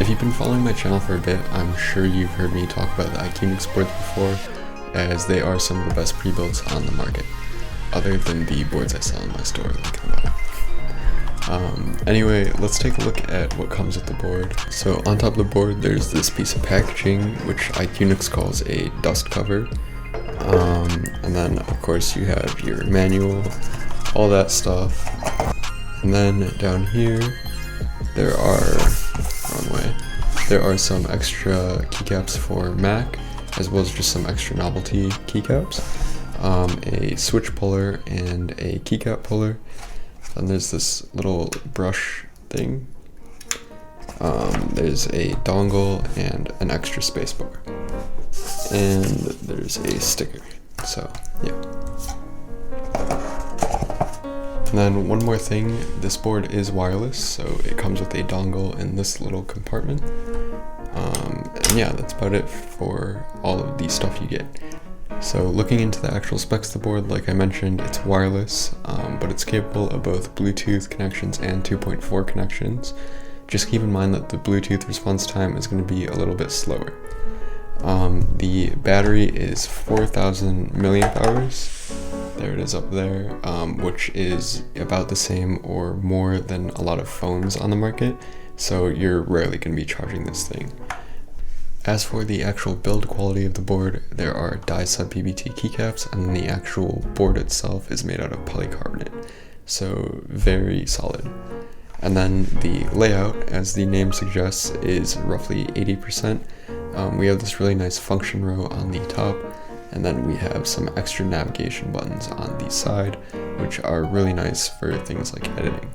If you've been following my channel for a bit, I'm sure you've heard me talk about the Iqunix boards before, as they are some of the best pre-builts on the market, other than the boards I sell in my store like the bottom. Anyway, let's take a look at what comes with the board. So on top of the board, there's this piece of packaging, which Iqunix calls a dust cover. And then of course you have your manual, all that stuff. And then down here, there are some extra keycaps for Mac, as well as just some extra novelty keycaps. A switch puller and a keycap puller. And there's this little brush thing. There's a dongle and an extra spacebar. And there's a sticker. So, yeah. And then one more thing, this board is wireless, so it comes with a dongle in this little compartment. And yeah, that's about it for all of the stuff you get. So looking into the actual specs of the board, like I mentioned, it's wireless, but it's capable of both Bluetooth connections and 2.4 connections. Just keep in mind that the Bluetooth response time is going to be a little bit slower. The battery is 4,000 milliamp hours. There it is up there, which is about the same or more than a lot of phones on the market, so you're rarely going to be charging this thing. As for the actual build quality of the board, there are die-sub PBT keycaps, and the actual board itself is made out of polycarbonate, so very solid. And then the layout, as the name suggests, is roughly 80%. We have this really nice function row on the top, and then we have some extra navigation buttons on the side, which are really nice for things like editing.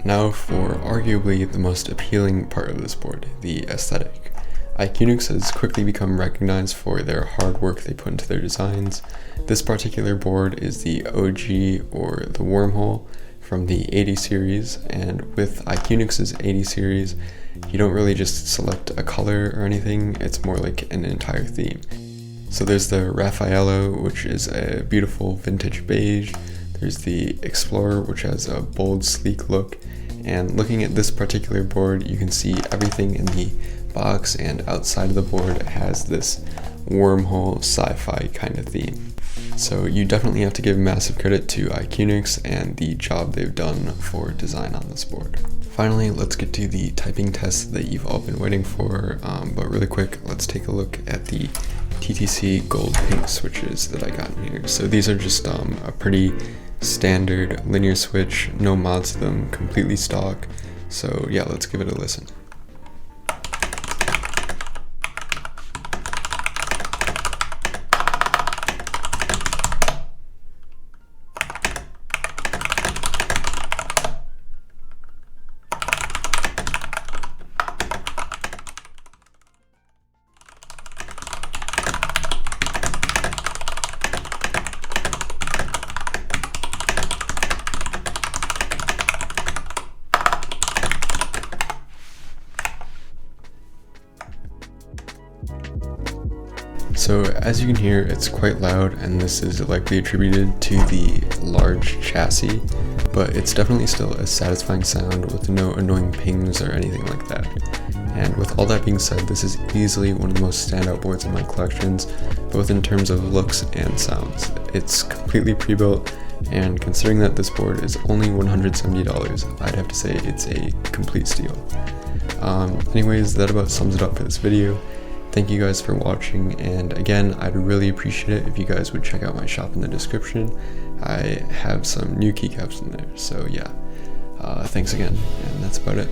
Now for arguably the most appealing part of this board, the aesthetic. Iqunix has quickly become recognized for their hard work they put into their designs. This particular board is the OG or the WORMHOLE from the 80 series, and with Iqunix's 80 series, you don't really just select a color or anything, it's more like an entire theme. So there's the Raffaello, which is a beautiful vintage beige. There's the Explorer, which has a bold, sleek look. And looking at this particular board, you can see everything in the box and outside of the board has this wormhole sci-fi kind of theme. So you definitely have to give massive credit to Iqunix and the job they've done for design on this board. Finally, let's get to the typing test that you've all been waiting for, but really quick, let's take a look at the TTC gold pink switches that I got in here. So these are just a pretty standard linear switch, no mods to them, completely stock. So yeah, let's give it a listen. So as you can hear, it's quite loud, and this is likely attributed to the large chassis, but it's definitely still a satisfying sound with no annoying pings or anything like that. And with all that being said, this is easily one of the most standout boards in my collections, both in terms of looks and sounds. It's completely pre-built, and considering that this board is only $170, I'd have to say it's a complete steal. Anyways, that about sums it up for this video. Thank you guys for watching, and again, I'd really appreciate it if you guys would check out my shop in the description. I have some new keycaps in there, so yeah. Thanks again, and that's about it.